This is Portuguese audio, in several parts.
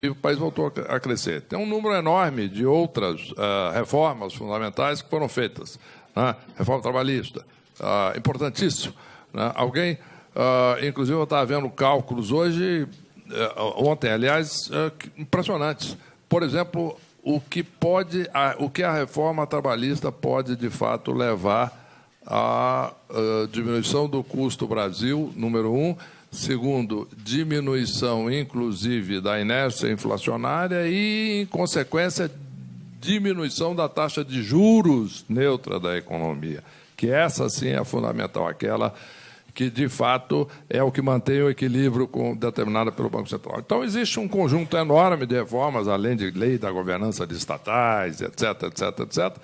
e o país voltou a crescer. Tem um número enorme de outras reformas fundamentais que foram feitas. Né? Reforma trabalhista, importantíssimo. Né? Alguém, inclusive, eu estava vendo cálculos hoje, ontem, aliás, impressionantes. Por exemplo, o que a reforma trabalhista pode, de fato, levar à diminuição do custo Brasil, número um. Segundo, diminuição, inclusive, da inércia inflacionária e, em consequência, diminuição da taxa de juros neutra da economia, que essa, sim, é fundamental, aquela que, de fato, é o que mantém o equilíbrio determinado pelo Banco Central. Então, existe um conjunto enorme de reformas, além de lei da governança de estatais, etc., etc., etc.,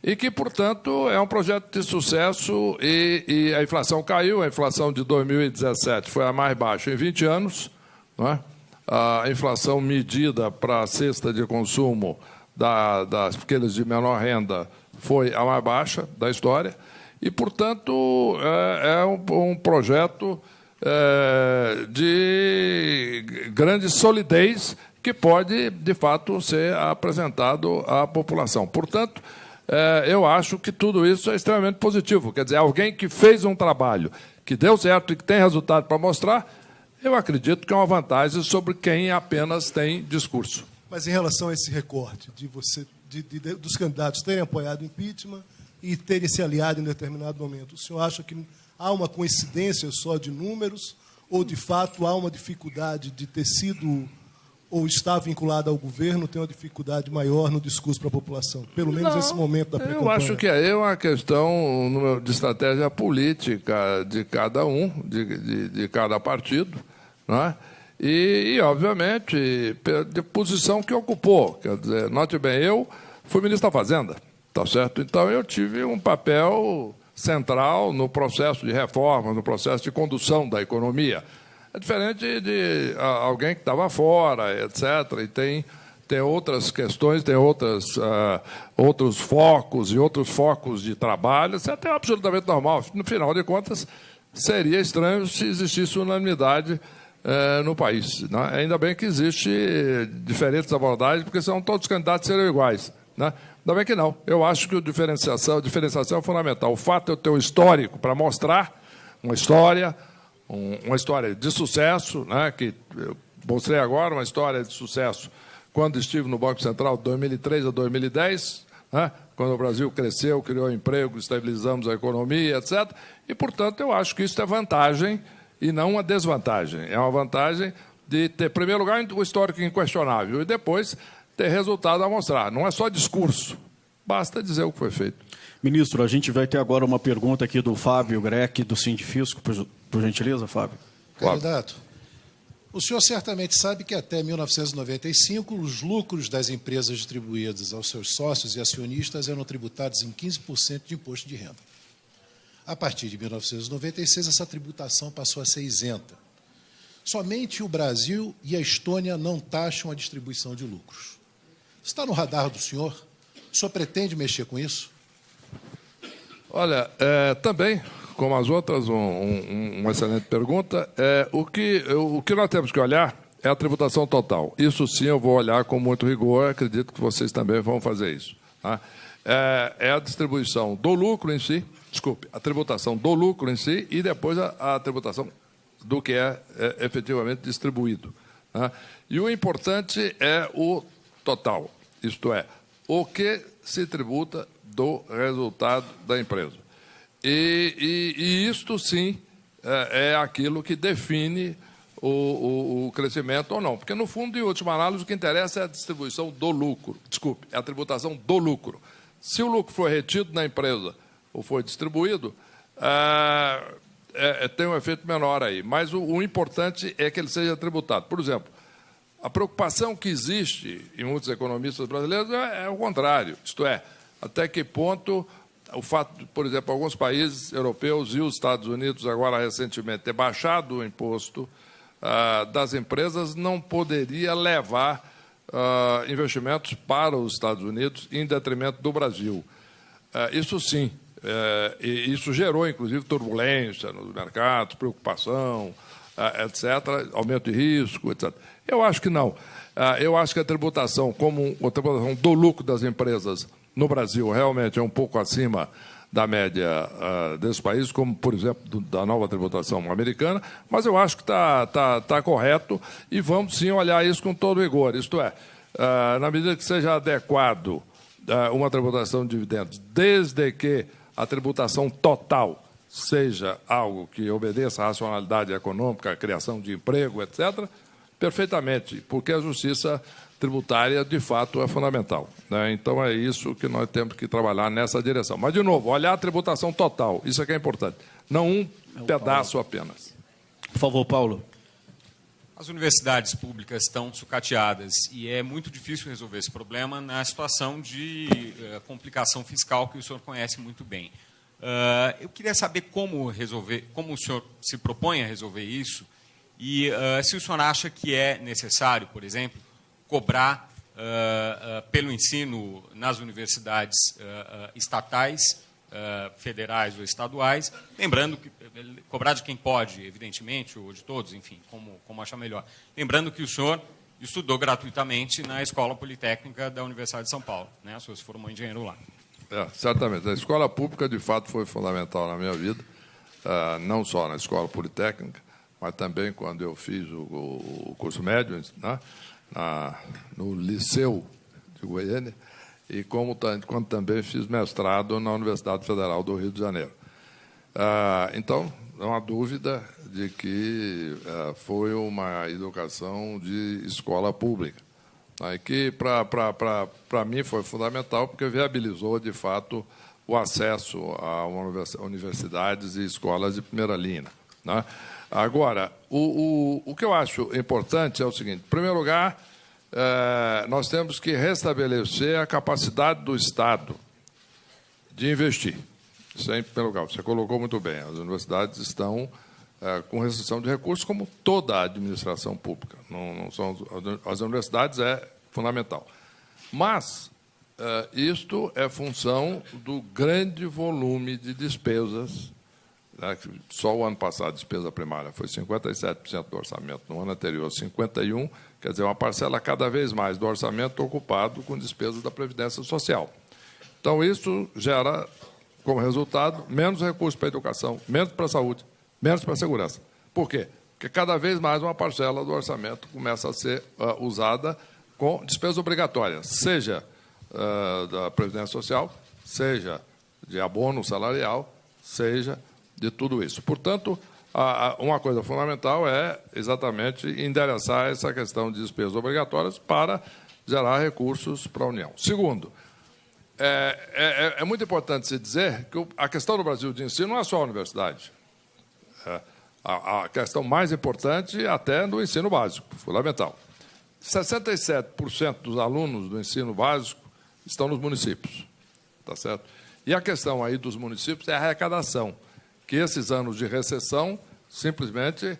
e que, portanto, é um projeto de sucesso e a inflação caiu. A inflação de 2017 foi a mais baixa em 20 anos. Não é? A inflação medida para a cesta de consumo das pequenas de menor renda foi a mais baixa da história. E, portanto, é um projeto de grande solidez que pode, de fato, ser apresentado à população. Portanto, eu acho que tudo isso é extremamente positivo. Quer dizer, alguém que fez um trabalho que deu certo e que tem resultado para mostrar, eu acredito que é uma vantagem sobre quem apenas tem discurso. Mas em relação a esse recorte dos candidatos terem apoiado o impeachment e terem se aliado em determinado momento, o senhor acha que há uma coincidência só de números ou, de fato, há uma dificuldade de ter sido ou está vinculado ao governo, tem uma dificuldade maior no discurso para a população, pelo menos nesse momento da pré-campanha? Eu acho que é uma questão de estratégia política de cada um, de cada partido, não é? E, obviamente, de posição que ocupou. Quer dizer, note bem, eu fui ministro da Fazenda, tá certo? Então, eu tive um papel central no processo de reforma, no processo de condução da economia. É diferente de alguém que estava fora, etc., e tem outras questões, tem outros focos e outros focos de trabalho. Isso é até absolutamente normal. No final de contas, seria estranho se existisse unanimidade no país. Né? Ainda bem que existe diferentes abordagens, porque senão todos os candidatos seriam iguais. Né? Ainda bem que não. Eu acho que a diferenciação é fundamental. O fato de eu ter um histórico para mostrar uma história de sucesso, né, que eu mostrei agora, uma história de sucesso quando estive no Banco Central de 2003 a 2010, né, quando o Brasil cresceu, criou emprego, estabilizamos a economia, etc. E, portanto, eu acho que isso é vantagem e não uma desvantagem. É uma vantagem de ter, em primeiro lugar, o histórico inquestionável e depois ter resultado a mostrar. Não é só discurso, basta dizer o que foi feito. Ministro, a gente vai ter agora uma pergunta aqui do Fábio Greck, do Sindifisco, por gentileza, Fábio. Candidato, o senhor certamente sabe que até 1995 os lucros das empresas distribuídas aos seus sócios e acionistas eram tributados em 15% de imposto de renda. A partir de 1996, essa tributação passou a ser isenta. Somente o Brasil e a Estônia não taxam a distribuição de lucros. Está no radar do senhor? O senhor pretende mexer com isso? Olha, também, como as outras, uma excelente pergunta. O que nós temos que olhar é a tributação total. Isso sim eu vou olhar com muito rigor, acredito que vocês também vão fazer isso. Tá? É a distribuição do lucro em si, a tributação do lucro em si e depois a tributação do que é efetivamente distribuído. Tá? E o importante é o total, isto é, o que se tributa do resultado da empresa. E isto, sim, é aquilo que define o crescimento ou não. Porque, no fundo, em última análise, o que interessa é a distribuição do lucro. É a tributação do lucro. Se o lucro for retido na empresa ou for distribuído, tem um efeito menor aí. Mas o importante é que ele seja tributado. Por exemplo, a preocupação que existe em muitos economistas brasileiros é o contrário. Isto é, até que ponto o fato de, por exemplo, alguns países europeus e os Estados Unidos, agora recentemente, ter baixado o imposto das empresas não poderia levar investimentos para os Estados Unidos em detrimento do Brasil. Isso sim, e isso gerou, inclusive, turbulência nos mercados, preocupação, etc., aumento de risco, etc. Eu acho que não. Eu acho que a tributação, como a tributação do lucro das empresas no Brasil, realmente é um pouco acima da média desse país, como, por exemplo, da nova tributação americana, mas eu acho que está correto e vamos, sim, olhar isso com todo rigor. Isto é, na medida que seja adequado uma tributação de dividendos, desde que a tributação total seja algo que obedeça à racionalidade econômica, à criação de emprego, etc., perfeitamente, porque a justiça tributária, de fato, é fundamental, né? Então, é isso que nós temos que trabalhar nessa direção. Mas, de novo, olhar a tributação total, isso é que é importante, não um pedaço apenas. Por favor, Paulo. As universidades públicas estão sucateadas e é muito difícil resolver esse problema na situação de complicação fiscal que o senhor conhece muito bem. Eu queria saber como o senhor se propõe a resolver isso e se o senhor acha que é necessário, por exemplo, cobrar pelo ensino nas universidades estatais, federais ou estaduais, lembrando que cobrar de quem pode, evidentemente, ou de todos, enfim, como achar melhor. Lembrando que o senhor estudou gratuitamente na Escola Politécnica da Universidade de São Paulo, né? O senhor se formou engenheiro lá. Certamente. A escola pública, de fato, foi fundamental na minha vida, não só na Escola Politécnica, mas também quando eu fiz o curso médio, né? No Liceu de Goiânia, e quando também fiz mestrado na Universidade Federal do Rio de Janeiro. Então, não há dúvida de que foi uma educação de escola pública, né, que, para mim, foi fundamental, porque viabilizou, de fato, o acesso a universidades e escolas de primeira linha, né? Agora, o que eu acho importante é o seguinte: em primeiro lugar, nós temos que restabelecer a capacidade do Estado de investir. Isso é em primeiro lugar. Você colocou muito bem. As universidades estão com restrição de recursos, como toda a administração pública. Não são, as universidades é fundamental. Mas isto é função do grande volume de despesas. Só o ano passado a despesa primária foi 57% do orçamento, no ano anterior 51%, quer dizer, uma parcela cada vez mais do orçamento ocupado com despesas da Previdência Social. Então, isso gera, como resultado, menos recursos para a educação, menos para a saúde, menos para a segurança. Por quê? Porque cada vez mais uma parcela do orçamento começa a ser usada com despesas obrigatórias, seja da Previdência Social, seja de abono salarial, seja de tudo isso. Portanto, uma coisa fundamental é exatamente endereçar essa questão de despesas obrigatórias para gerar recursos para a União. Segundo, é muito importante se dizer que a questão do Brasil de ensino não é só a universidade. A questão mais importante até no ensino básico, fundamental. 67% dos alunos do ensino básico estão nos municípios, tá certo? E a questão aí dos municípios é a arrecadação, que esses anos de recessão simplesmente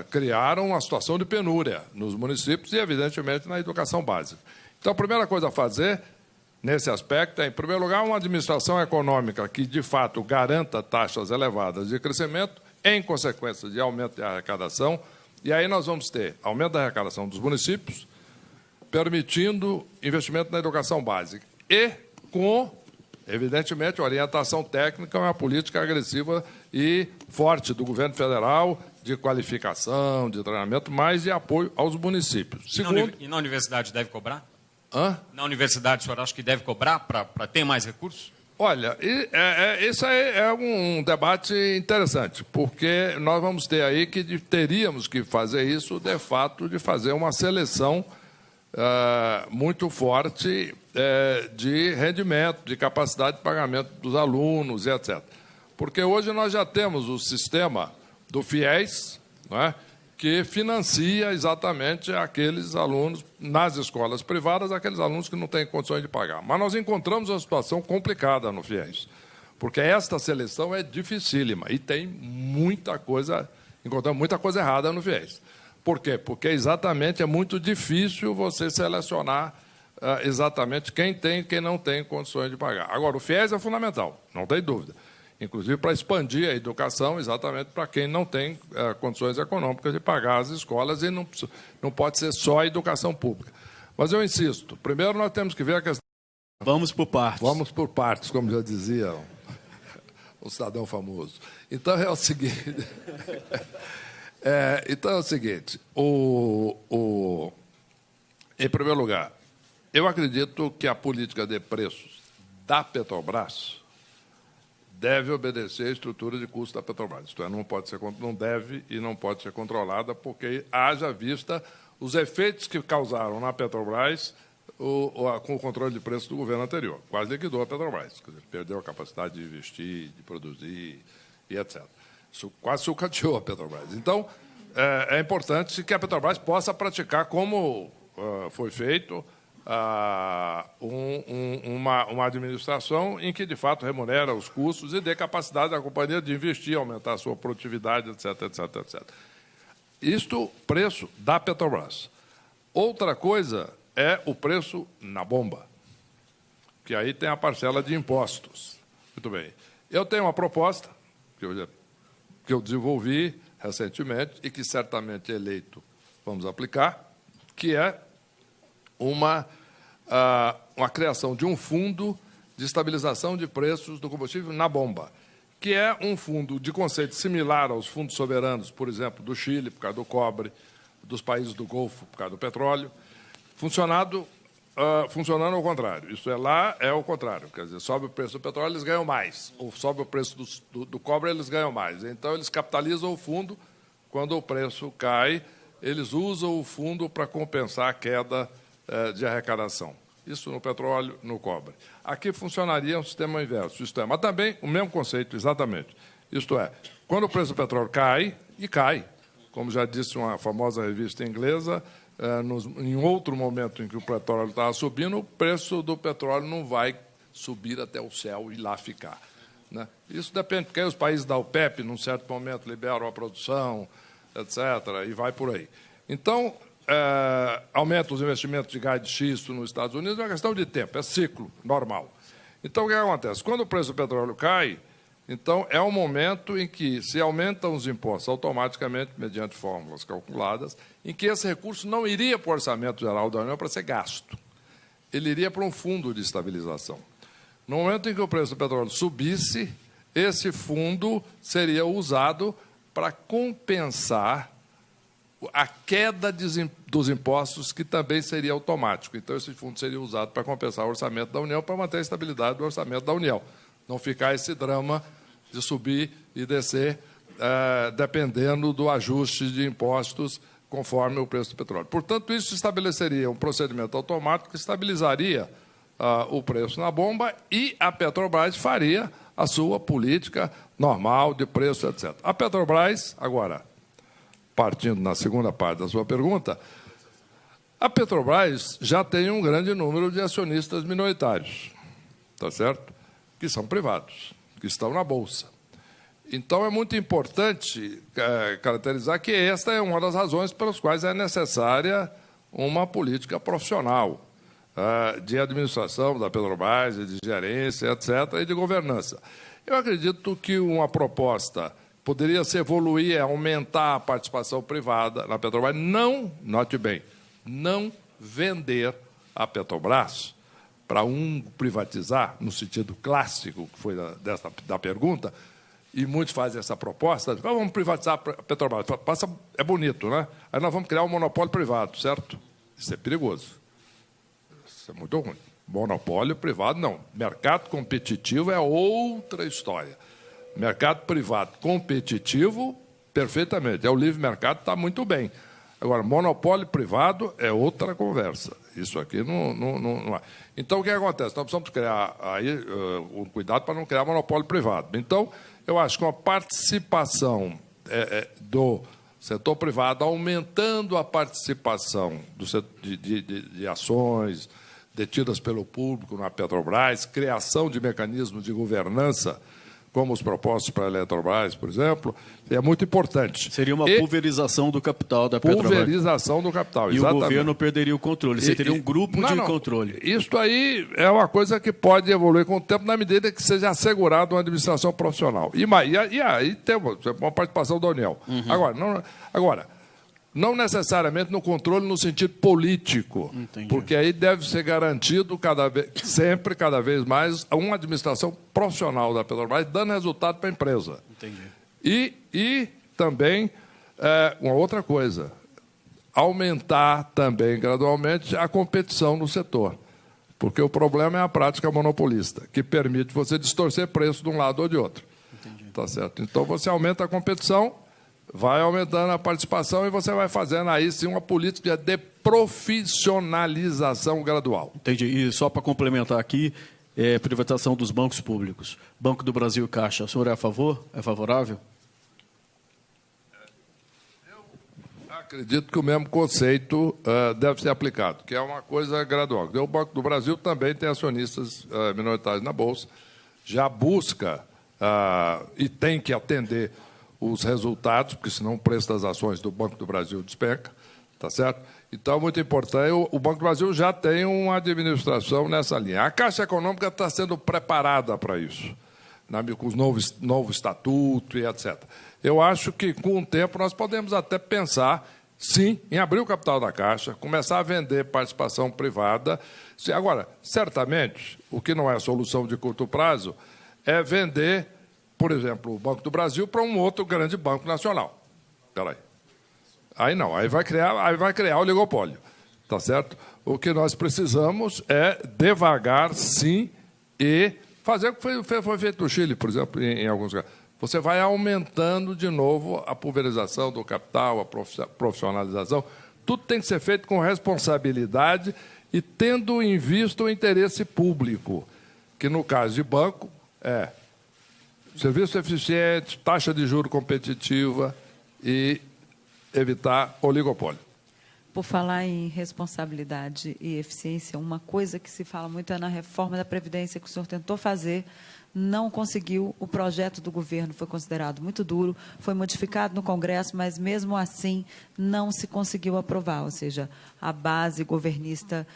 criaram uma situação de penúria nos municípios e, evidentemente, na educação básica. Então, a primeira coisa a fazer, nesse aspecto, é, em primeiro lugar, uma administração econômica que, de fato, garanta taxas elevadas de crescimento, em consequência de aumento de arrecadação, e aí nós vamos ter aumento da arrecadação dos municípios, permitindo investimento na educação básica e com, evidentemente, orientação técnica, uma política agressiva e forte do governo federal de qualificação, de treinamento, mas de apoio aos municípios. Segundo, e na universidade deve cobrar? Na universidade, o senhor acha que deve cobrar para ter mais recursos? Olha, isso é um debate interessante, porque nós vamos ter aí que teríamos que fazer isso, de fato, de fazer uma seleção muito forte de rendimento, de capacidade de pagamento dos alunos, etc. Porque hoje nós já temos o sistema do FIES, não é? Que financia exatamente aqueles alunos nas escolas privadas, aqueles alunos que não têm condições de pagar. Mas nós encontramos uma situação complicada no FIES, porque esta seleção é dificílima e tem encontramos muita coisa errada no FIES. Por quê? Porque exatamente é muito difícil você selecionar exatamente quem tem e quem não tem condições de pagar. Agora, o FIES é fundamental, não tem dúvida. inclusive para expandir a educação exatamente para quem não tem condições econômicas de pagar as escolas e não pode ser só a educação pública. Mas eu insisto, primeiro nós temos que ver a questão... Vamos por partes. Vamos por partes, como já dizia um cidadão famoso. Então é o seguinte... em primeiro lugar, eu acredito que a política de preços da Petrobras deve obedecer à estrutura de custo da Petrobras. Isto é, não deve e não pode ser controlada, porque haja vista os efeitos que causaram na Petrobras com o controle de preços do governo anterior. Quase liquidou a Petrobras, quer dizer, perdeu a capacidade de investir, de produzir e etc. Isso quase sucateou a Petrobras. Então, é importante que a Petrobras possa praticar, como foi feito, uma administração em que, de fato, remunera os custos e dê capacidade à companhia de investir, aumentar a sua produtividade, etc, etc, etc. Isto, preço da Petrobras. Outra coisa é o preço na bomba, que aí tem a parcela de impostos. Muito bem. Eu tenho uma proposta que eu desenvolvi recentemente e que certamente eleito vamos aplicar, que é uma criação de um fundo de estabilização de preços do combustível na bomba, que é um fundo de conceito similar aos fundos soberanos, por exemplo, do Chile, por causa do cobre, dos países do Golfo, por causa do petróleo, funcionando ao contrário. Isso é lá, é o contrário. Quer dizer, sobe o preço do petróleo, eles ganham mais. Ou sobe o preço do cobre, eles ganham mais. Então, eles capitalizam o fundo. Quando o preço cai, eles usam o fundo para compensar a queda de arrecadação. Isso no petróleo, no cobre. Aqui funcionaria um sistema inverso, isto é, mas também o mesmo conceito, exatamente. Isto é, quando o preço do petróleo cai, e cai, como já disse uma famosa revista inglesa, em outro momento em que o petróleo estava subindo, o preço do petróleo não vai subir até o céu e lá ficar, né? Isso depende, porque aí os países da OPEP, num certo momento, liberam a produção, etc., e vai por aí. Então, aumenta os investimentos de gás de xisto nos Estados Unidos, é uma questão de tempo, é ciclo normal. Então, o que acontece? Quando o preço do petróleo cai, então é um momento em que se aumentam os impostos automaticamente, mediante fórmulas calculadas, em que esse recurso não iria para o Orçamento Geral da União para ser gasto. Ele iria para um fundo de estabilização. No momento em que o preço do petróleo subisse, esse fundo seria usado para compensar a queda dos impostos, que também seria automático. Então, esse fundo seria usado para compensar o orçamento da União, para manter a estabilidade do orçamento da União. Não ficar esse drama de subir e descer, dependendo do ajuste de impostos conforme o preço do petróleo. Portanto, isso estabeleceria um procedimento automático que estabilizaria o preço na bomba e a Petrobras faria a sua política normal de preço, etc. A Petrobras, agora, partindo na segunda parte da sua pergunta, a Petrobras já tem um grande número de acionistas minoritários, tá certo? Que são privados, que estão na Bolsa. Então, é muito importante caracterizar que esta é uma das razões pelas quais é necessária uma política profissional de administração da Petrobras, de gerência, etc., e de governança. Eu acredito que uma proposta poderia se evoluir, aumentar a participação privada na Petrobras, não, note bem, não vender a Petrobras para privatizar, no sentido clássico que foi da pergunta, e muitos fazem essa proposta, vamos privatizar a Petrobras. É bonito, né? Aí nós vamos criar um monopólio privado, certo? Isso é perigoso. Isso é muito ruim. Monopólio privado, não. Mercado competitivo é outra história. Mercado privado competitivo, perfeitamente. O livre mercado está muito bem. Agora, monopólio privado é outra conversa. Isso aqui não é. Então, o que acontece? Nós precisamos criar aí um cuidado para não criar monopólio privado. Então, eu acho que uma participação do setor privado, aumentando a participação de ações detidas pelo público na Petrobras, criação de mecanismos de governança como os propostos para a Eletrobras, por exemplo, é muito importante. Seria uma pulverização do capital da Petrobras. Pulverização do capital, e exatamente. o governo perderia o controle. Você teria um grupo de controle. Isso aí é uma coisa que pode evoluir com o tempo na medida que seja assegurada uma administração profissional. E aí temos uma participação da União. Agora, não necessariamente no controle no sentido político, Entendi. porque aí deve ser garantido cada vez mais uma administração profissional da Petrobras, dando resultado para a empresa. Entendi. E também uma outra coisa, aumentar também gradualmente a competição no setor, porque o problema é a prática monopolista, que permite você distorcer preço de um lado ou de outro. Entendi. Tá certo? Então você aumenta a competição, vai aumentando a participação e você vai fazendo aí sim uma política de profissionalização gradual. Entendi. E só para complementar aqui, privatização dos bancos públicos. Banco do Brasil e Caixa, o senhor é a favor? É favorável? Eu acredito que o mesmo conceito deve ser aplicado, que é uma coisa gradual. O Banco do Brasil também tem acionistas minoritários na Bolsa, já busca e tem que atender os resultados, porque senão o preço das ações do Banco do Brasil despenca, tá certo? Então, muito importante, o Banco do Brasil já tem uma administração nessa linha. A Caixa Econômica está sendo preparada para isso, com os novo estatuto e etc. Eu acho que, com o tempo, nós podemos até pensar, sim, em abrir o capital da Caixa, começar a vender participação privada. Agora, certamente, o que não é solução de curto prazo é vender, por exemplo, o Banco do Brasil para um outro grande banco nacional. Espera aí. Aí não, aí vai criar oligopólio, tá certo? O que nós precisamos é devagar, sim, e fazer o que foi feito no Chile, por exemplo, em alguns casos. Você vai aumentando de novo a pulverização do capital, a profissionalização. Tudo tem que ser feito com responsabilidade e tendo em vista o interesse público, que no caso de banco é serviço eficiente, taxa de juros competitiva e evitar oligopólio. Por falar em responsabilidade e eficiência, uma coisa que se fala muito é na reforma da Previdência que o senhor tentou fazer, não conseguiu, o projeto do governo foi considerado muito duro, foi modificado no Congresso, mas mesmo assim não se conseguiu aprovar, ou seja, a base governista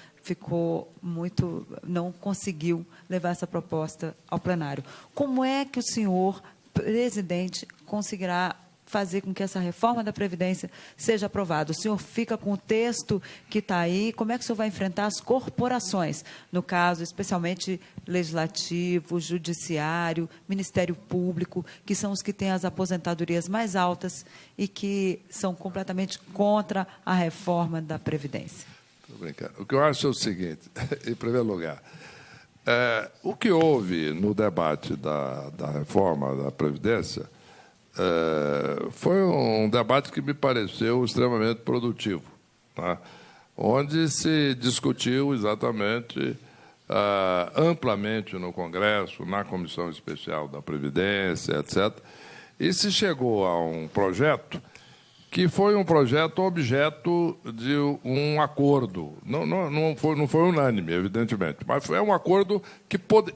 não conseguiu levar essa proposta ao plenário. Como é que o senhor, presidente, conseguirá fazer com que essa reforma da Previdência seja aprovada? O senhor fica com o texto que está aí, como é que o senhor vai enfrentar as corporações, no caso, especialmente Legislativo, Judiciário, Ministério Público, que são os que têm as aposentadorias mais altas e que são completamente contra a reforma da Previdência? Estou brincando. O que eu acho é o seguinte, em primeiro lugar, o que houve no debate da reforma da Previdência foi um debate que me pareceu extremamente produtivo, tá? Onde se discutiu exatamente, amplamente no Congresso, na Comissão Especial da Previdência, etc. E se chegou a um projeto que foi um projeto objeto de um acordo. Não foi unânime, evidentemente, mas foi um acordo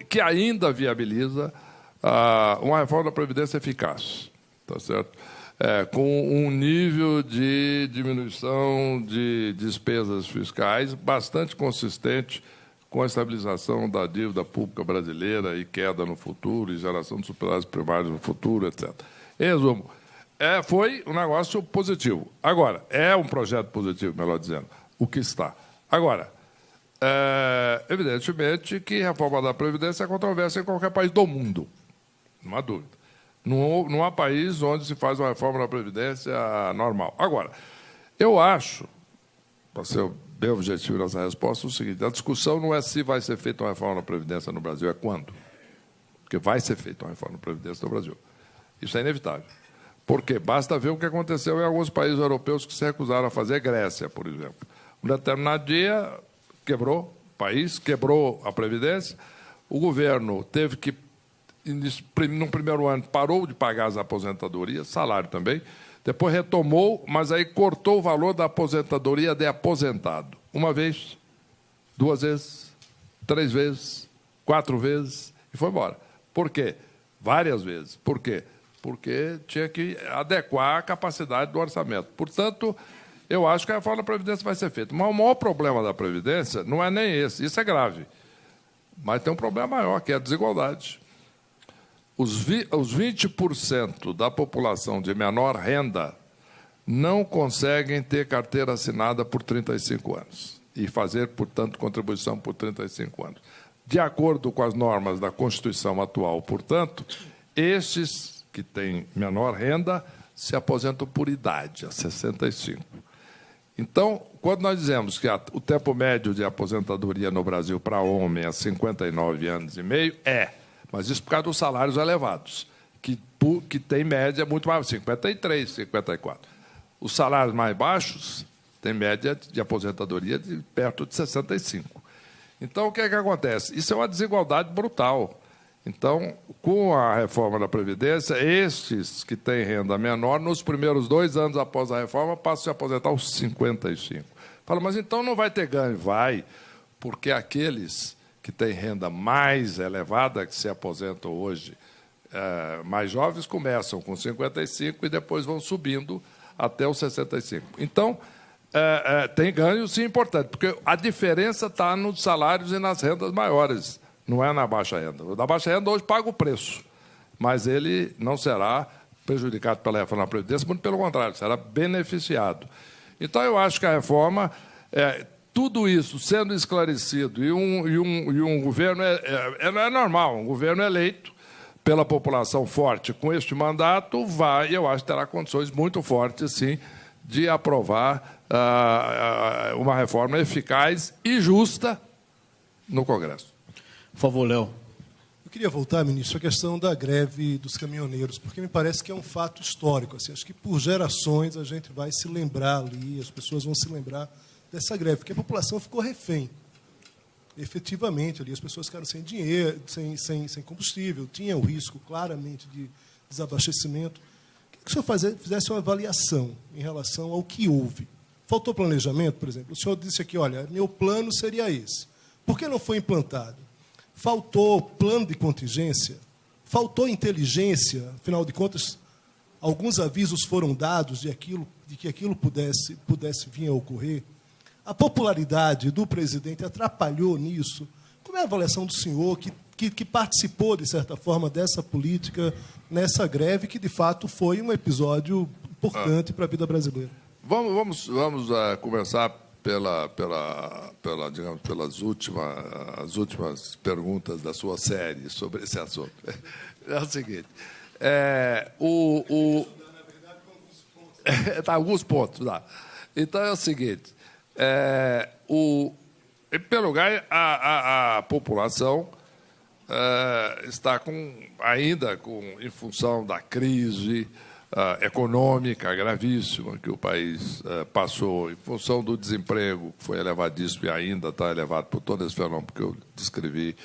que ainda viabiliza uma reforma da Previdência eficaz. Tá certo? Com um nível de diminuição de despesas fiscais bastante consistente com a estabilização da dívida pública brasileira e queda no futuro, e geração de superávites primários no futuro, etc. Em resumo, foi um negócio positivo. Agora, é um projeto positivo, melhor dizendo, o que está. Agora, evidentemente que a reforma da Previdência é controversa em qualquer país do mundo, não há dúvida. Não há país onde se faz uma reforma da Previdência normal. Agora, eu acho, para ser bem objetivo nessa resposta, o seguinte: a discussão não é se vai ser feita uma reforma da Previdência no Brasil, é quando. Porque vai ser feita uma reforma da Previdência no Brasil. Isso é inevitável. Porque basta ver o que aconteceu em alguns países europeus que se recusaram a fazer, Grécia, por exemplo. Um determinado dia, quebrou o país, quebrou a Previdência, o governo teve que, no primeiro ano, parou de pagar as aposentadorias, salário também, depois retomou, mas aí cortou o valor da aposentadoria de aposentado. Uma vez, 2 vezes, 3 vezes, 4 vezes, e foi embora. Por quê? várias vezes. Por quê? Porque tinha que adequar a capacidade do orçamento. Portanto, eu acho que a reforma da Previdência vai ser feita. Mas o maior problema da Previdência não é nem esse. Isso é grave. Mas tem um problema maior, que é a desigualdade. Os 20% da população de menor renda não conseguem ter carteira assinada por 35 anos e fazer, portanto, contribuição por 35 anos. De acordo com as normas da Constituição atual, portanto, estes que têm menor renda se aposentam por idade, a 65. Então, quando nós dizemos que o tempo médio de aposentadoria no Brasil para homem é 59 anos e meio, mas isso por causa dos salários elevados, que tem média muito mais, 53, 54. Os salários mais baixos têm média de aposentadoria de perto de 65. Então, o que é que acontece? Isso é uma desigualdade brutal. Então, com a reforma da Previdência, estes que têm renda menor, nos primeiros 2 anos após a reforma, passam a se aposentar aos 55. Fala, mas então não vai ter ganho? Vai, porque aqueles que têm renda mais elevada, que se aposentam hoje, mais jovens, começam com 55 e depois vão subindo até os 65. Então, tem ganho, sim, importante, porque a diferença está nos salários e nas rendas maiores, não é na baixa renda. O da baixa renda hoje paga o preço, mas ele não será prejudicado pela reforma da Previdência, muito pelo contrário, será beneficiado. Então, eu acho que a reforma, tudo isso sendo esclarecido, e um governo é normal, um governo eleito pela população forte com este mandato, eu acho que terá condições muito fortes, sim, de aprovar uma reforma eficaz e justa no Congresso. Por favor, Léo. Eu queria voltar, ministro, à questão da greve dos caminhoneiros, porque me parece que é um fato histórico. Assim, acho que por gerações a gente vai se lembrar ali, as pessoas vão se lembrar dessa greve, porque a população ficou refém. Efetivamente, ali as pessoas ficaram sem dinheiro, sem combustível, tinha o risco claramente de desabastecimento. Que o senhor fizesse uma avaliação em relação ao que houve. Faltou planejamento, por exemplo? O senhor disse aqui, olha, meu plano seria esse. Por que não foi implantado? Faltou plano de contingência? Faltou inteligência? Afinal de contas, alguns avisos foram dados de que aquilo pudesse vir a ocorrer. A popularidade do presidente atrapalhou nisso. Como é a avaliação do senhor, que participou, de certa forma, dessa política, nessa greve, que, de fato, foi um episódio importante para a vida brasileira? Vamos começar digamos, pelas últimas perguntas da sua série sobre esse assunto. É o seguinte, alguns pontos. Tá. Então, é o seguinte, em primeiro lugar, a população está ainda em função da crise econômica gravíssima que o país passou, em função do desemprego, que foi elevadíssimo e ainda está elevado por todo esse fenômeno que eu descrevi,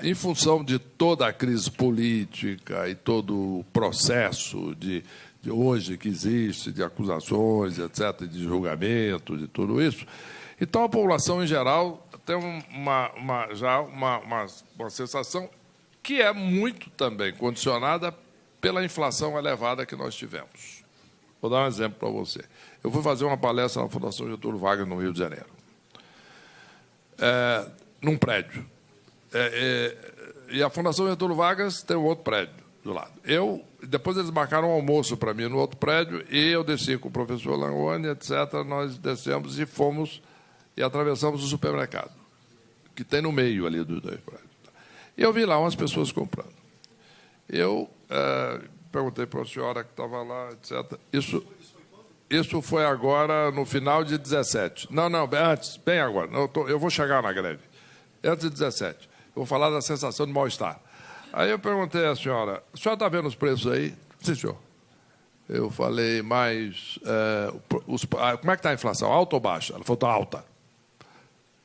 em função de toda a crise política e todo o processo de hoje que existe, de acusações, etc., de julgamento, de tudo isso. Então, a população, em geral, tem já uma sensação que é muito também condicionada pela inflação elevada que nós tivemos. Vou dar um exemplo para você. Eu fui fazer uma palestra na Fundação Getúlio Vargas, no Rio de Janeiro, num prédio. E a Fundação Getúlio Vargas tem um outro prédio do lado. Depois eles marcaram um almoço para mim no outro prédio, e eu desci com o professor Langoni, etc. Nós descemos e fomos e atravessamos o supermercado, que tem no meio ali dos dois prédios. E eu vi lá umas pessoas comprando. Eu perguntei para a senhora que estava lá, etc. Isso foi agora no final de 17. Não, antes, bem agora. Eu vou chegar na greve. Antes de 17. Eu vou falar da sensação de mal-estar. Aí eu perguntei à senhora, a senhora está vendo os preços aí? Sim, senhor. Eu falei, mas como é que está a inflação? Alta ou baixa? Ela falou, está alta.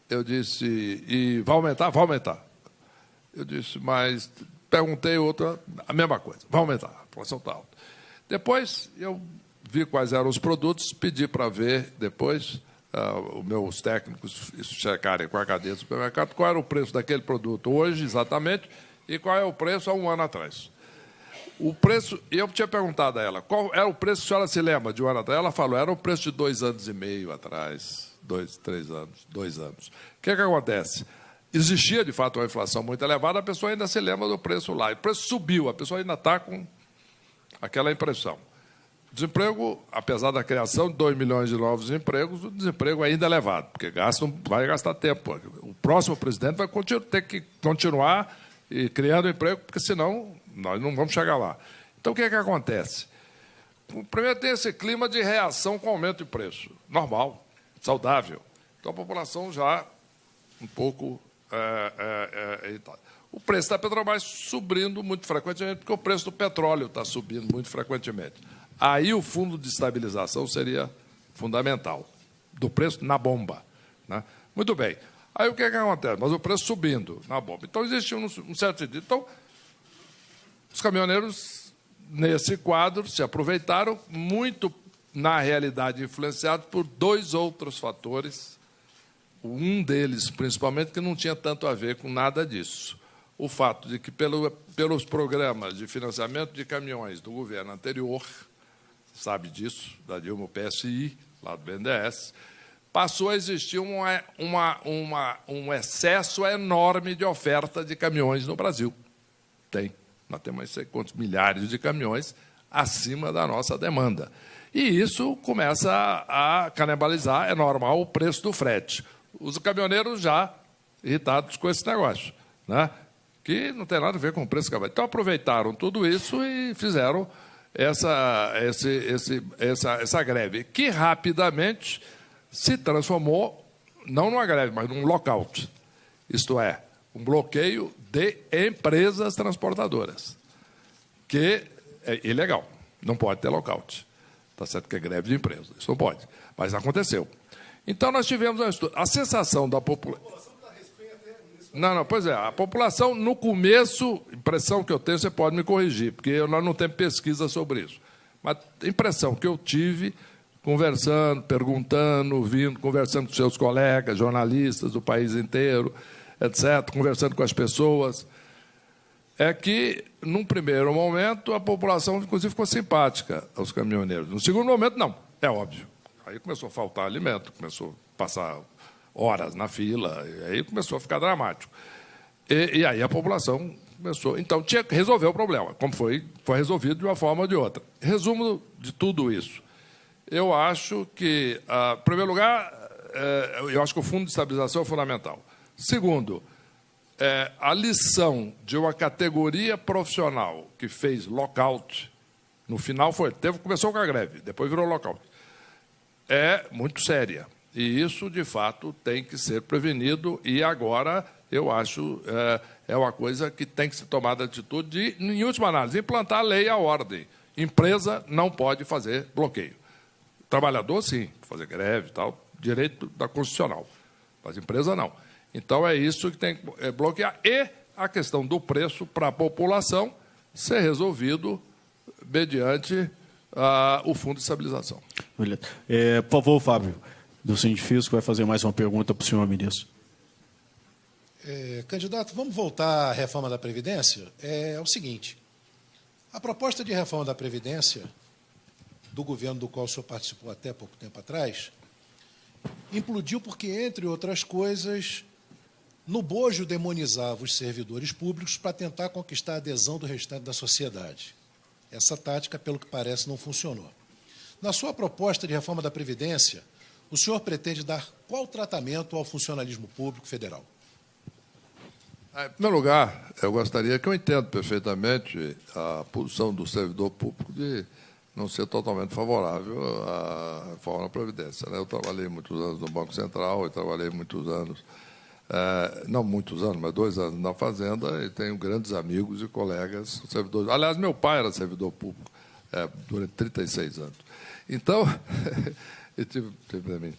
Eu disse, e vai aumentar? Vai aumentar. Eu disse, mas... Perguntei outra, a mesma coisa, vai aumentar, a inflação está alta. Depois, eu vi quais eram os produtos, pedi para ver depois, os meus técnicos checarem com a cadeia do supermercado, qual era o preço daquele produto hoje, exatamente, e qual é o preço há um ano atrás. O preço, eu tinha perguntado a ela, qual era o preço que a senhora se lembra de um ano atrás? Ela falou, era o preço de 2 anos e meio atrás, 2 anos. O que acontece? Existia, de fato, uma inflação muito elevada, a pessoa ainda se lembra do preço lá. E o preço subiu, a pessoa ainda está com aquela impressão. O desemprego, apesar da criação de 2 milhões de novos empregos, o desemprego ainda é elevado, porque vai gastar tempo. O próximo presidente vai ter que continuar criando emprego, porque senão nós não vamos chegar lá. Então, o que é que acontece? Primeiro, tem esse clima de reação com aumento de preço. Normal, saudável. Então, a população já um pouco... O preço da Petrobras subindo muito frequentemente, porque o preço do petróleo está subindo muito frequentemente. Aí o fundo de estabilização seria fundamental, do preço na bomba. Né? Muito bem. Aí o que é que acontece? Mas o preço subindo na bomba. Então, existe um certo sentido. Então, os caminhoneiros, nesse quadro, se aproveitaram muito, na realidade, influenciados por 2 outros fatores. Um deles, principalmente, que não tinha tanto a ver com nada disso. O fato de que, pelos programas de financiamento de caminhões do governo anterior, sabe disso, da Dilma PSI, lá do BNDES, passou a existir um excesso enorme de oferta de caminhões no Brasil. Nós temos não sei quantos milhares de caminhões acima da nossa demanda. E isso começa a canibalizar, é normal, o preço do frete. Os caminhoneiros já irritados com esse negócio, né? Que não tem nada a ver com o preço que vai. Então, aproveitaram tudo isso e fizeram essa greve, que rapidamente se transformou, não numa greve, mas num lockout. Isto é, um bloqueio de empresas transportadoras, que é ilegal, não pode ter lockout. Está certo que é greve de empresa, isso não pode, mas aconteceu. Então, nós tivemos a sensação da população... Não, pois é, a população, no começo, impressão que eu tenho, você pode me corrigir, porque nós não temos pesquisa sobre isso, mas a impressão que eu tive, conversando, perguntando, conversando com seus colegas, jornalistas do país inteiro, etc., conversando com as pessoas, é que, num primeiro momento, a população, inclusive, ficou simpática aos caminhoneiros. No segundo momento, não, é óbvio. Aí começou a faltar alimento, começou a passar horas na fila, e aí começou a ficar dramático. E aí a população começou... Então, tinha que resolver o problema, como foi resolvido de uma forma ou de outra. Resumo de tudo isso. Eu acho que, em primeiro lugar, eu acho que o Fundo de Estabilização é fundamental. Segundo, a lição de uma categoria profissional que fez lockout, no final começou com a greve, depois virou lockout, é muito séria. E isso, de fato, tem que ser prevenido. E agora, eu acho, é uma coisa que tem que ser tomada atitude de, em última análise, implantar a lei e a ordem. Empresa não pode fazer bloqueio. Trabalhador, sim, fazer greve e tal, direito da constitucional. Mas empresa, não. Então, é isso que tem que bloquear. E a questão do preço para a população ser resolvido mediante o Fundo de Estabilização. Por favor, Fábio, do Sindifisco, vai fazer mais uma pergunta para o senhor ministro. Candidato, vamos voltar à reforma da Previdência? É o seguinte, a proposta de reforma da Previdência do governo do qual o senhor participou até pouco tempo atrás implodiu porque, entre outras coisas, no bojo demonizava os servidores públicos para tentar conquistar a adesão do restante da sociedade. Essa tática, pelo que parece, não funcionou. Na sua proposta de reforma da Previdência, o senhor pretende dar qual tratamento ao funcionalismo público federal? Em primeiro lugar, eu gostaria que eu entendo perfeitamente a posição do servidor público de não ser totalmente favorável à reforma da Previdência. Eu trabalhei muitos anos no Banco Central, eu trabalhei muitos anos, não muitos anos, mas 2 anos na Fazenda, e tenho grandes amigos e colegas servidores. Aliás, meu pai era servidor público durante 36 anos. Então, eu tive também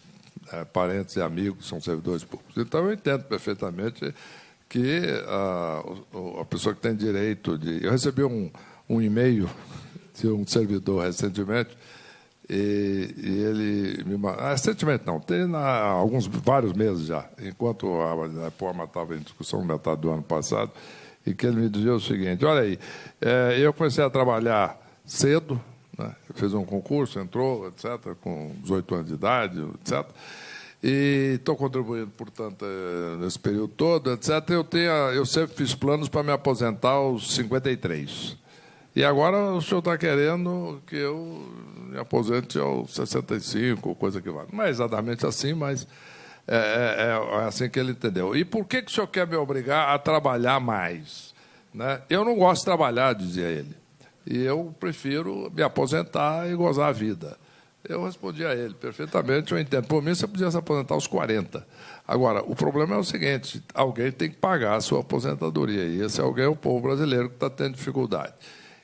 parentes e amigos que são servidores públicos. Então, eu entendo perfeitamente que a pessoa que tem direito de... Eu recebi um e-mail de um servidor recentemente, e ele me mandou... Recentemente não, tem vários meses já, enquanto a reforma estava em discussão, metade do ano passado, e que ele me dizia o seguinte: olha aí, eu comecei a trabalhar cedo, né? Eu fiz um concurso, entrou, etc., com 18 anos de idade, etc., e estou contribuindo, portanto, nesse período todo, etc. Eu sempre fiz planos para me aposentar aos 53. E agora o senhor está querendo que eu me aposente aos 65, coisa que vale. Não é exatamente assim, mas é assim que ele entendeu. E por que o senhor quer me obrigar a trabalhar mais? Né? Eu não gosto de trabalhar, dizia ele. E eu prefiro me aposentar e gozar a vida. Eu respondi a ele perfeitamente, eu entendo. Por mim, você podia se aposentar aos 40. Agora, o problema é o seguinte: alguém tem que pagar a sua aposentadoria. E esse alguém é o povo brasileiro que está tendo dificuldade.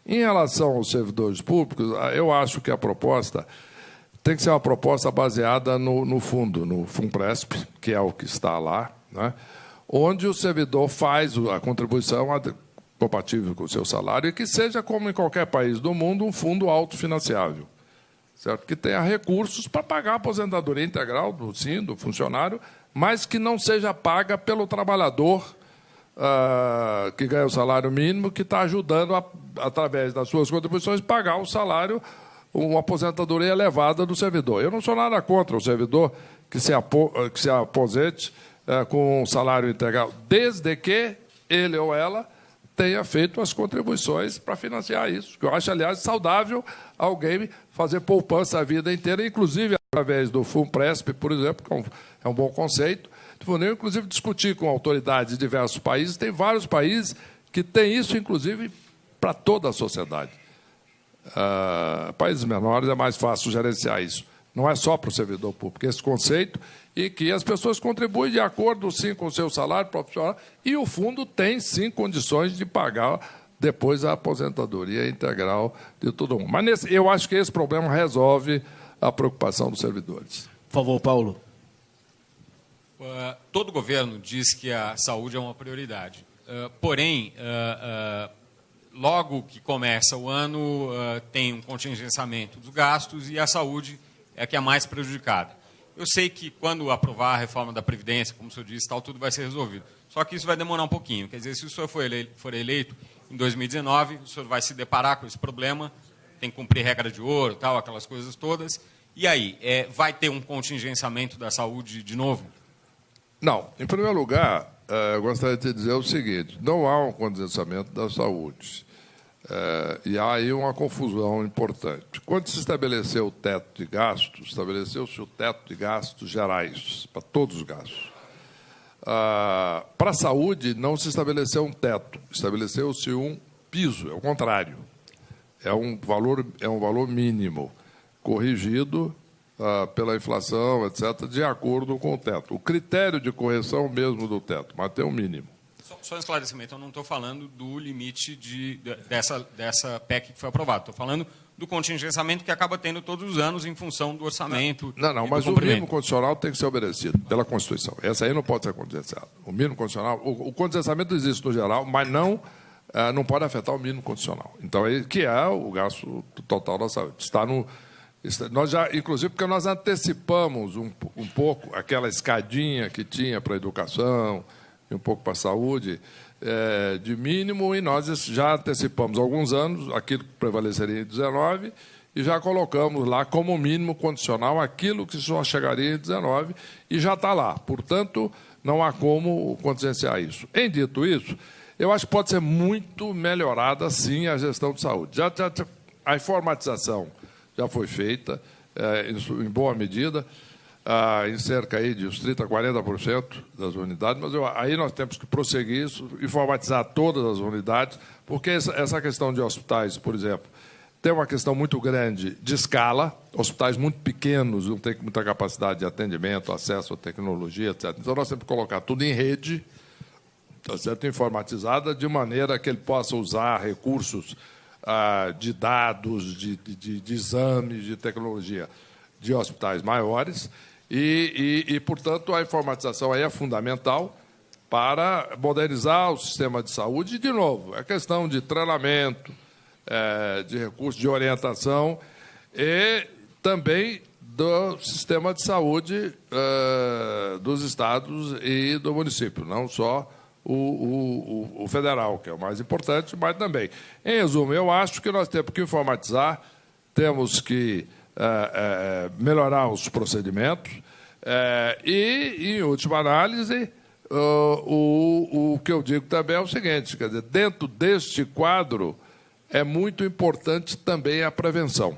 Em relação aos servidores públicos, eu acho que a proposta tem que ser uma proposta baseada no fundo, no FUNPRESP, que é o que está lá, né, onde o servidor faz a contribuição compatível com o seu salário e que seja, como em qualquer país do mundo, um fundo autofinanciável. Certo? Que tenha recursos para pagar a aposentadoria integral do funcionário, mas que não seja paga pelo trabalhador que ganha o salário mínimo, que está ajudando, através das suas contribuições, pagar o salário, uma aposentadoria elevada do servidor. Eu não sou nada contra o servidor que se aposente com um salário integral, desde que ele ou ela tenha feito as contribuições para financiar isso. Eu acho, aliás, saudável alguém fazer poupança a vida inteira, inclusive através do FUNPRESP, por exemplo, que é um bom conceito. Eu, inclusive, discuti com autoridades de diversos países. Tem vários países que têm isso, inclusive, para toda a sociedade. Países menores é mais fácil gerenciar isso. Não é só para o servidor público, esse conceito, e que as pessoas contribuem de acordo, sim, com o seu salário profissional, e o fundo tem, sim, condições de pagar depois a aposentadoria integral de todo mundo. Mas eu acho que esse problema resolve a preocupação dos servidores. Por favor, Paulo. Todo governo diz que a saúde é uma prioridade. Porém, logo que começa o ano, tem um contingenciamento dos gastos e a saúde é a que é mais prejudicada. Eu sei que quando aprovar a reforma da Previdência, como o senhor disse, tudo vai ser resolvido. Só que isso vai demorar um pouquinho. Quer dizer, se o senhor for eleito em 2019, o senhor vai se deparar com esse problema, tem que cumprir regra de ouro, tal, aquelas coisas todas. E aí, vai ter um contingenciamento da saúde de novo? Não. Em primeiro lugar, eu gostaria de dizer o seguinte: não há um contingenciamento da saúde. E há aí uma confusão importante. Quando se estabeleceu o teto de gastos, estabeleceu-se o teto de gastos gerais, para todos os gastos. Para a saúde, não se estabeleceu um teto, estabeleceu-se um piso, é o contrário. É um valor mínimo, corrigido pela inflação, etc., de acordo com o teto. O critério de correção mesmo do teto, mas tem um mínimo. Só um esclarecimento, eu não estou falando do limite dessa PEC que foi aprovada. Estou falando do contingenciamento que acaba tendo todos os anos em função do orçamento. Não, mas o mínimo condicional tem que ser obedecido pela Constituição. Essa aí não pode ser contingenciada. O mínimo condicional, o contingenciamento existe no geral, mas não pode afetar o mínimo condicional. Então, que é o gasto total da saúde. Nós já, inclusive, porque nós antecipamos um pouco aquela escadinha que tinha para a educação, um pouco para a saúde, de mínimo, e nós já antecipamos alguns anos, aquilo que prevaleceria em 19, e já colocamos lá como mínimo condicional aquilo que só chegaria em 19, e já está lá. Portanto, não há como contingenciar isso. Em dito isso, eu acho que pode ser muito melhorada, sim, a gestão de saúde. A informatização já foi feita, em boa medida, em cerca aí de uns 30% a 40% das unidades, mas aí nós temos que prosseguir isso, informatizar todas as unidades, porque essa questão de hospitais, por exemplo, tem uma questão muito grande de escala, hospitais muito pequenos, não têm muita capacidade de atendimento, acesso à tecnologia, etc. Então, nós temos que colocar tudo em rede, tá certo? Informatizada, de maneira que ele possa usar recursos de dados, de exames, de tecnologia de hospitais maiores, e, portanto, a informatização aí é fundamental para modernizar o sistema de saúde. E, de novo, é questão de treinamento, de recursos de orientação e também do sistema de saúde dos estados e do município, não só o federal, que é o mais importante, mas também. Em resumo, eu acho que nós temos que informatizar, temos que melhorar os procedimentos e, em última análise, o que eu digo também é o seguinte, quer dizer, dentro deste quadro é muito importante também a prevenção.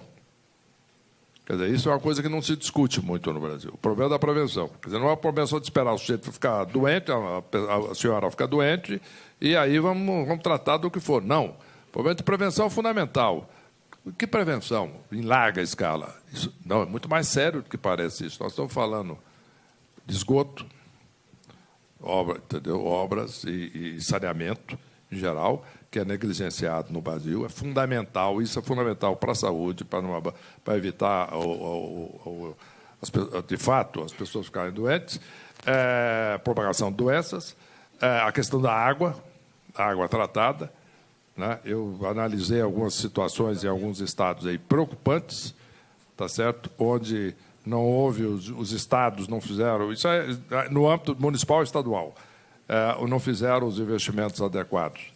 Quer dizer, isso é uma coisa que não se discute muito no Brasil. O problema da prevenção. Quer dizer, não é a prevenção de esperar o sujeito ficar doente, a senhora ficar doente, e aí vamos tratar do que for. Não. O problema de prevenção é fundamental. Que prevenção? Em larga escala. Isso, não, é muito mais sério do que parece isso. Nós estamos falando de esgoto, obras e saneamento, em geral, que é negligenciado no Brasil, é fundamental, isso é fundamental para a saúde, para evitar, de fato, as pessoas ficarem doentes, propagação de doenças, a questão da água tratada, né? Eu analisei algumas situações em alguns estados aí preocupantes, tá certo? Onde não houve, os estados não fizeram, isso é no âmbito municipal e estadual, não fizeram os investimentos adequados.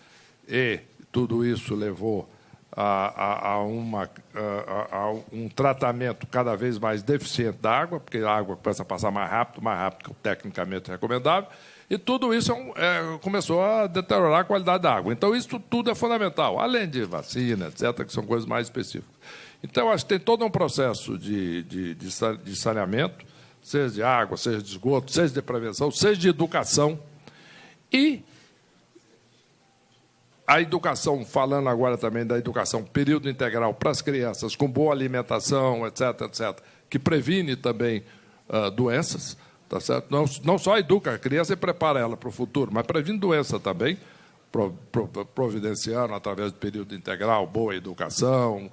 E tudo isso levou a um tratamento cada vez mais deficiente da água, porque a água começa a passar mais rápido que o tecnicamente recomendável, e tudo isso começou a deteriorar a qualidade da água. Então, isso tudo é fundamental, além de vacina, etc., que são coisas mais específicas. Então, acho que tem todo um processo de saneamento, seja de água, seja de esgoto, seja de prevenção, seja de educação, e a educação, falando agora também da educação, período integral para as crianças, com boa alimentação, etc., etc., que previne também doenças, tá certo? Não só educa a criança e prepara ela para o futuro, mas previne doença também, providenciando, através do período integral, boa educação,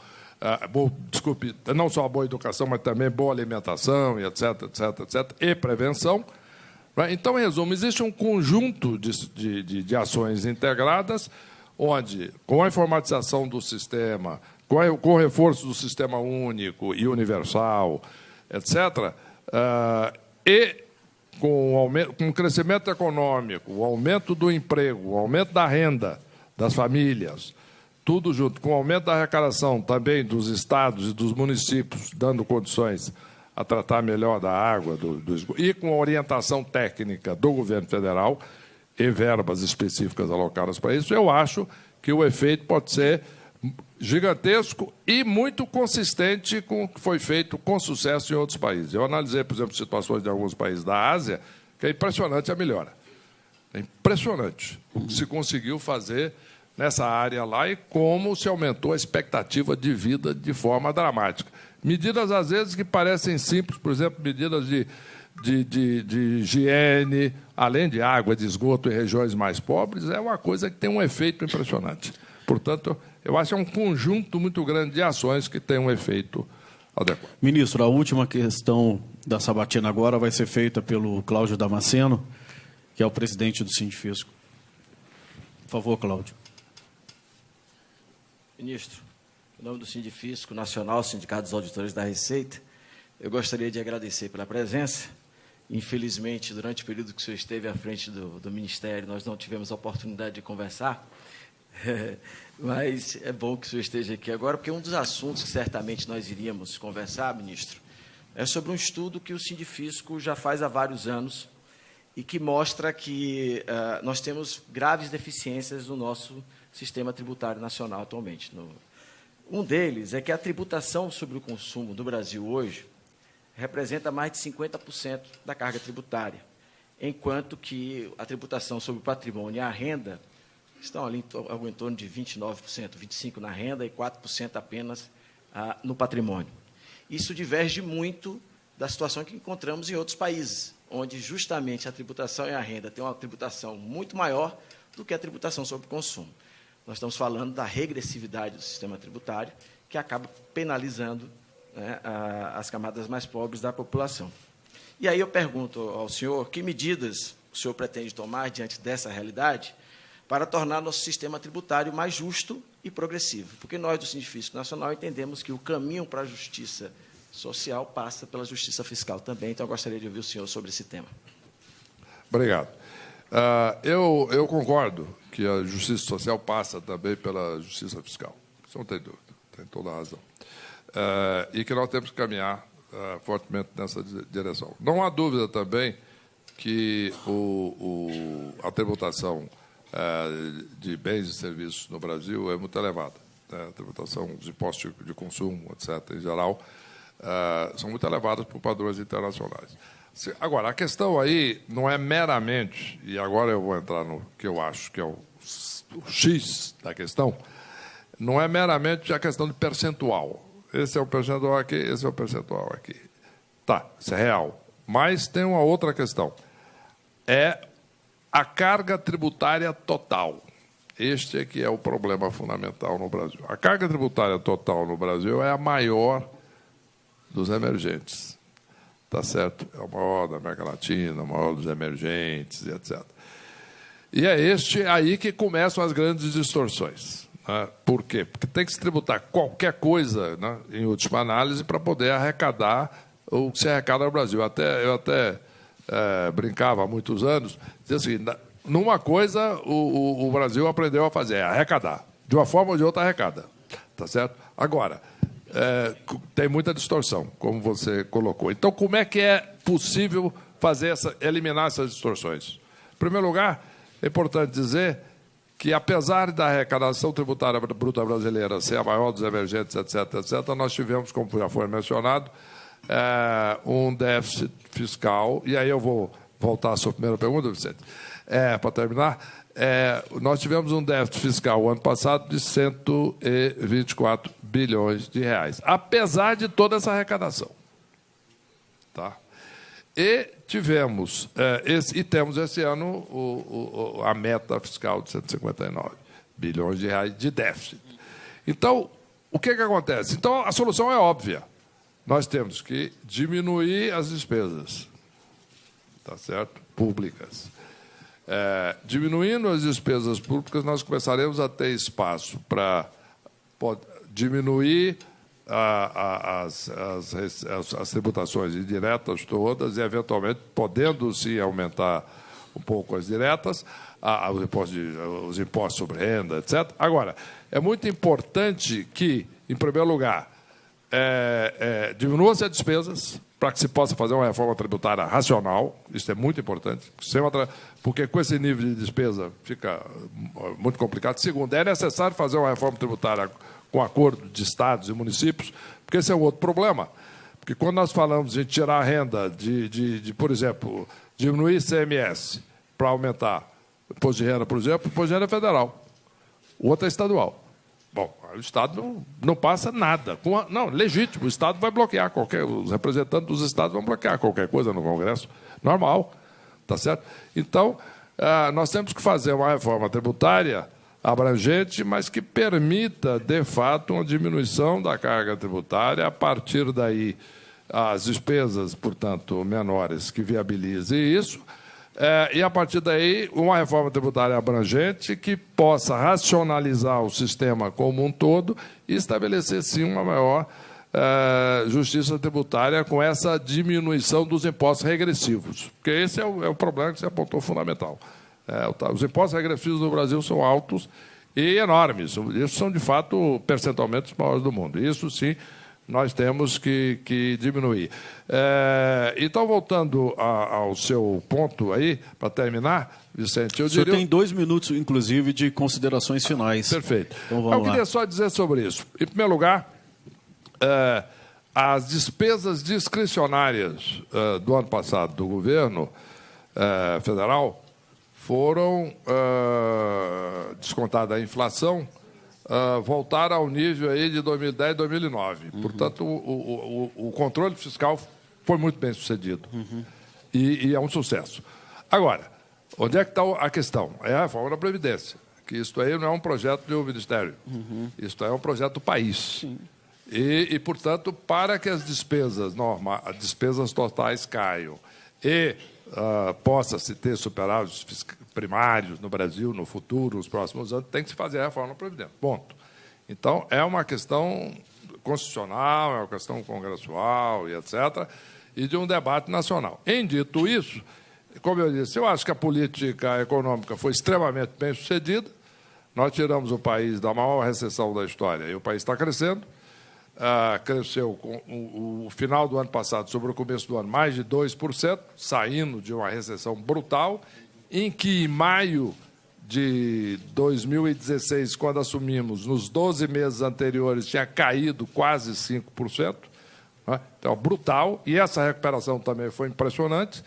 não só boa educação, mas também boa alimentação, etc., etc., etc., e prevenção. Então, em resumo, existe um conjunto de ações integradas, onde, com a informatização do sistema, com o reforço do sistema único e universal, etc., e com o crescimento econômico, o aumento do emprego, o aumento da renda das famílias, tudo junto, com o aumento da arrecadação também dos estados e dos municípios, dando condições a tratar melhor da água, do esgoto, e com a orientação técnica do governo federal, e verbas específicas alocadas para isso, eu acho que o efeito pode ser gigantesco e muito consistente com o que foi feito com sucesso em outros países. Eu analisei, por exemplo, situações de alguns países da Ásia, que é impressionante a melhora. É impressionante o que se conseguiu fazer nessa área lá e como se aumentou a expectativa de vida de forma dramática. Medidas, às vezes, que parecem simples, por exemplo, medidas de higiene, além de água, de esgoto em regiões mais pobres, é uma coisa que tem um efeito impressionante. Portanto, eu acho que é um conjunto muito grande de ações que tem um efeito adequado. Ministro, a última questão da sabatina agora vai ser feita pelo Cláudio Damasceno, que é o presidente do Sindifisco. Por favor, Cláudio. Ministro, em nome do Sindifisco Nacional, Sindicato dos Auditores da Receita, eu gostaria de agradecer pela presença. Infelizmente, durante o período que o senhor esteve à frente do Ministério, nós não tivemos a oportunidade de conversar, mas é bom que o senhor esteja aqui agora, porque um dos assuntos que certamente nós iríamos conversar, ministro, é sobre um estudo que o Sindifisco já faz há vários anos e que mostra que nós temos graves deficiências no nosso sistema tributário nacional atualmente. Um deles é que a tributação sobre o consumo do Brasil hoje representa mais de 50% da carga tributária, enquanto que a tributação sobre o patrimônio e a renda estão ali algo em torno de 29%, 25% na renda e 4% apenas no patrimônio. Isso diverge muito da situação que encontramos em outros países, onde justamente a tributação e a renda têm uma tributação muito maior do que a tributação sobre o consumo. Nós estamos falando da regressividade do sistema tributário, que acaba penalizando, né, as camadas mais pobres da população. E aí eu pergunto ao senhor, que medidas o senhor pretende tomar diante dessa realidade para tornar nosso sistema tributário mais justo e progressivo? Porque nós, do Sindifisco Nacional, entendemos que o caminho para a justiça social passa pela justiça fiscal também. Então, eu gostaria de ouvir o senhor sobre esse tema. Obrigado. Eu concordo que a justiça social passa também pela justiça fiscal. Isso não tem dúvida, tem toda a razão. E que nós temos que caminhar fortemente nessa direção. Não há dúvida também que a tributação de bens e serviços no Brasil é muito elevada. A tributação dos impostos de consumo, etc., em geral, são muito elevadas por padrões internacionais. Agora, a questão aí não é meramente, e agora eu vou entrar no que eu acho que é o X da questão, não é meramente a questão de percentual. Esse é o percentual aqui, esse é o percentual aqui. Tá, isso é real. Mas tem uma outra questão. É a carga tributária total. Este é que é o problema fundamental no Brasil. A carga tributária total no Brasil é a maior dos emergentes. Tá certo? É o maior da América Latina, o maior dos emergentes, etc. E é este aí que começam as grandes distorções. Né? Por quê? Porque tem que se tributar qualquer coisa, né, em última análise, para poder arrecadar o que se arrecada no Brasil. Eu até brincava há muitos anos, dizia assim, numa coisa o Brasil aprendeu a fazer, arrecadar. De uma forma ou de outra, arrecada. Tá certo? Agora, tem muita distorção, como você colocou. Então, como é que é possível eliminar essas distorções? Em primeiro lugar, é importante dizer que, apesar da arrecadação tributária bruta brasileira ser a maior dos emergentes, etc., nós tivemos, como já foi mencionado, um déficit fiscal, e aí eu vou voltar à sua primeira pergunta, Vicente, para terminar, nós tivemos um déficit fiscal ano passado de 124 bilhões de reais, apesar de toda essa arrecadação. Tá? E tivemos, temos esse ano a meta fiscal de 159 bilhões de reais de déficit. Então, o que acontece? Então, a solução é óbvia. Nós temos que diminuir as despesas, tá certo? Públicas. Diminuindo as despesas públicas, nós começaremos a ter espaço para diminuir as tributações indiretas todas e, eventualmente, podendo, sim, aumentar um pouco as diretas, os impostos sobre renda, etc. Agora, é muito importante que, em primeiro lugar, diminua-se as despesas para que se possa fazer uma reforma tributária racional. Isso é muito importante, porque com esse nível de despesa fica muito complicado. Segundo, é necessário fazer uma reforma tributária com acordo de estados e municípios, porque esse é um outro problema. Porque quando nós falamos de tirar a renda, por exemplo, diminuir ICMS para aumentar o imposto de renda, por exemplo, o imposto de renda é federal, o outro é estadual. Bom, o Estado não passa nada. Não, legítimo, o Estado vai bloquear os representantes dos Estados vão bloquear qualquer coisa no Congresso. Normal, tá certo? Então, nós temos que fazer uma reforma tributária abrangente, mas que permita, de fato, uma diminuição da carga tributária, a partir daí as despesas, portanto, menores, que viabilizem isso, e, a partir daí, uma reforma tributária abrangente que possa racionalizar o sistema como um todo e estabelecer, sim, uma maior justiça tributária com essa diminuição dos impostos regressivos. Porque esse é o problema que você apontou fundamental. Os impostos regressivos no Brasil são altos e enormes. Isso são, de fato, percentualmente os maiores do mundo. Isso, sim, nós temos que diminuir. Então, voltando ao seu ponto aí, para terminar, Vicente, eu diria... O senhor tem 2 minutos, inclusive, de considerações finais. Perfeito. Então, vamos lá. Eu queria só dizer sobre isso. Em primeiro lugar, as despesas discricionárias do ano passado do governo federal foram, descontada a inflação, voltaram ao nível aí de 2010 e 2009. Uhum. Portanto, o controle fiscal foi muito bem sucedido. Uhum. E é um sucesso. Agora, onde é que está a questão? É a reforma da Previdência, que isso aí não é um projeto do Ministério. Uhum. Isso é um projeto do país. Sim. E, portanto, para que as despesas totais caiam e possa-se ter superávites primários no Brasil, no futuro, nos próximos anos, tem que se fazer a reforma da Previdência. Ponto. Então, é uma questão constitucional, é uma questão congressual e etc., e de um debate nacional. Em dito isso, como eu disse, eu acho que a política econômica foi extremamente bem sucedida. Nós tiramos o país da maior recessão da história e o país está crescendo. Cresceu com o final do ano passado sobre o começo do ano mais de 2%, saindo de uma recessão brutal, em que em maio de 2016, quando assumimos, nos 12 meses anteriores, tinha caído quase 5%. Né? Então, brutal. E essa recuperação também foi impressionante.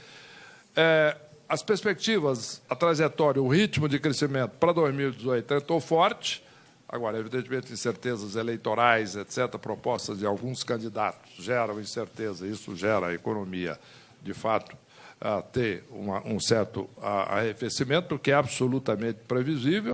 As perspectivas, a trajetória, o ritmo de crescimento para 2018 entrou forte. Agora, evidentemente, incertezas eleitorais, etc., propostas de alguns candidatos geram incerteza, isso gera a economia, de fato, a ter um certo arrefecimento, que é absolutamente previsível.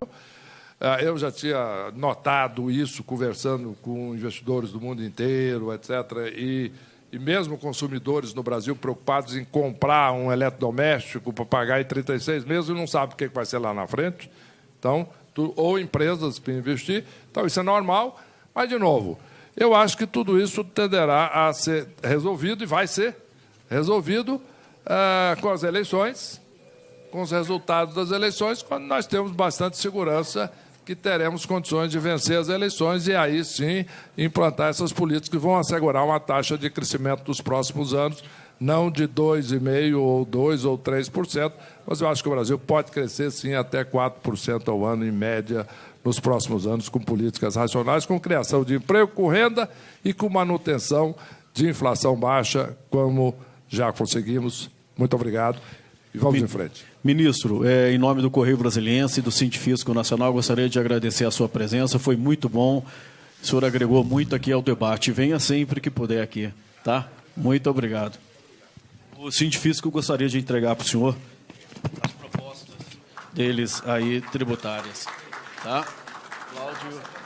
Eu já tinha notado isso conversando com investidores do mundo inteiro, etc., e mesmo consumidores no Brasil preocupados em comprar um eletrodoméstico para pagar em 36 meses e não sabe o que vai ser lá na frente. Então, ou empresas para investir. Então, isso é normal. Mas, de novo, eu acho que tudo isso tenderá a ser resolvido e vai ser resolvido com as eleições, com os resultados das eleições, quando nós temos bastante segurança que teremos condições de vencer as eleições e aí sim implantar essas políticas que vão assegurar uma taxa de crescimento dos próximos anos, não de 2,5% ou 2% ou 3%, mas eu acho que o Brasil pode crescer sim até 4% ao ano, em média, nos próximos anos, com políticas racionais, com criação de emprego, com renda e com manutenção de inflação baixa, como já conseguimos. Muito obrigado e vamos em frente. Ministro, em nome do Correio Brasiliense e do Científico Nacional, gostaria de agradecer a sua presença, foi muito bom, o senhor agregou muito aqui ao debate. Venha sempre que puder aqui, tá? Muito obrigado. O Científico gostaria de entregar para o senhor as propostas deles aí tributárias, tá? Cláudio.